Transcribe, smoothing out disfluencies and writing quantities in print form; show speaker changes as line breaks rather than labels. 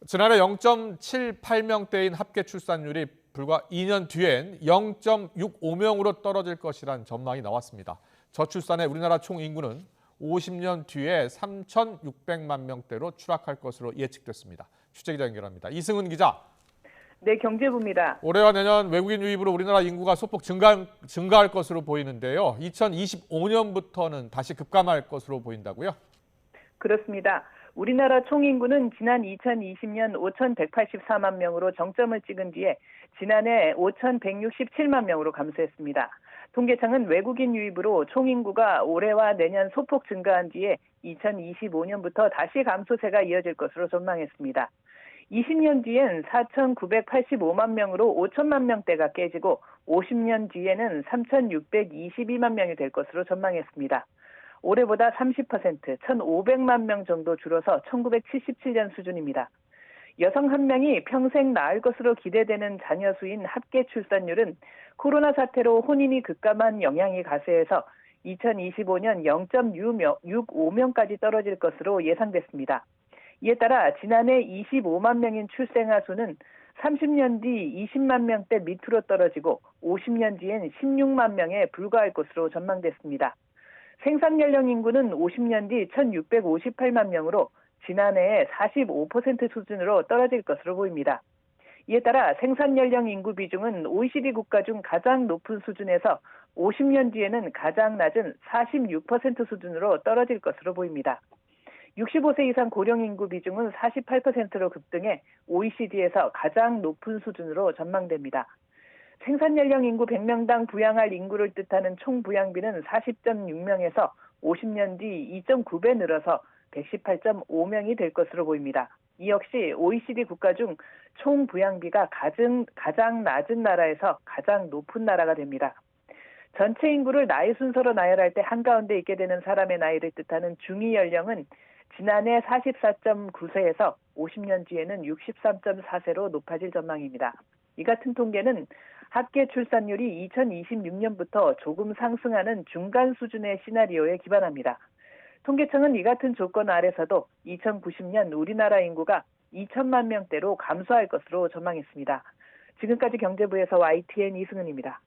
지난해 0.78명대인 합계 출산율이 불과 2년 뒤엔 0.65명으로 떨어질 것이란 전망이 나왔습니다. 저출산의 우리나라 총 인구는 50년 뒤에 3,600만 명대로 추락할 것으로 예측됐습니다. 취재기자 연결합니다. 이승은 기자.
네, 경제부입니다.
올해와 내년 외국인 유입으로 우리나라 인구가 소폭 증가할 것으로 보이는데요. 2025년부터는 다시 급감할 것으로 보인다고요?
그렇습니다. 우리나라 총인구는 지난 2020년 5,184만 명으로 정점을 찍은 뒤에 지난해 5,167만 명으로 감소했습니다. 통계청은 외국인 유입으로 총인구가 올해와 내년 소폭 증가한 뒤에 2025년부터 다시 감소세가 이어질 것으로 전망했습니다. 20년 뒤엔 4,985만 명으로 5천만 명대가 깨지고 50년 뒤에는 3,622만 명이 될 것으로 전망했습니다. 올해보다 30%, 1,500만 명 정도 줄어서 1977년 수준입니다. 여성 한 명이 평생 낳을 것으로 기대되는 자녀 수인 합계 출산율은 코로나 사태로 혼인이 급감한 영향이 가세해서 2025년 0.65명까지 떨어질 것으로 예상됐습니다. 이에 따라 지난해 25만 명인 출생아 수는 30년 뒤 20만 명대 밑으로 떨어지고 50년 뒤엔 16만 명에 불과할 것으로 전망됐습니다. 생산 연령 인구는 50년 뒤 1,658만 명으로 지난해의 45% 수준으로 떨어질 것으로 보입니다. 이에 따라 생산 연령 인구 비중은 OECD 국가 중 가장 높은 수준에서 50년 뒤에는 가장 낮은 46% 수준으로 떨어질 것으로 보입니다. 65세 이상 고령 인구 비중은 48%로 급등해 OECD에서 가장 높은 수준으로 전망됩니다. 생산 연령 인구 100명당 부양할 인구를 뜻하는 총 부양비는 40.6명에서 50년 뒤 2.9배 늘어서 118.5명이 될 것으로 보입니다. 이 역시 OECD 국가 중 총 부양비가 가장 낮은 나라에서 가장 높은 나라가 됩니다. 전체 인구를 나이 순서로 나열할 때 한가운데 있게 되는 사람의 나이를 뜻하는 중위 연령은 지난해 44.9세에서 50년 뒤에는 63.4세로 높아질 전망입니다. 이 같은 통계는 합계 출산율이 2026년부터 조금 상승하는 중간 수준의 시나리오에 기반합니다. 통계청은 이 같은 조건 아래서도 2090년 우리나라 인구가 2천만 명대로 감소할 것으로 전망했습니다. 지금까지 경제부에서 YTN 이승은입니다.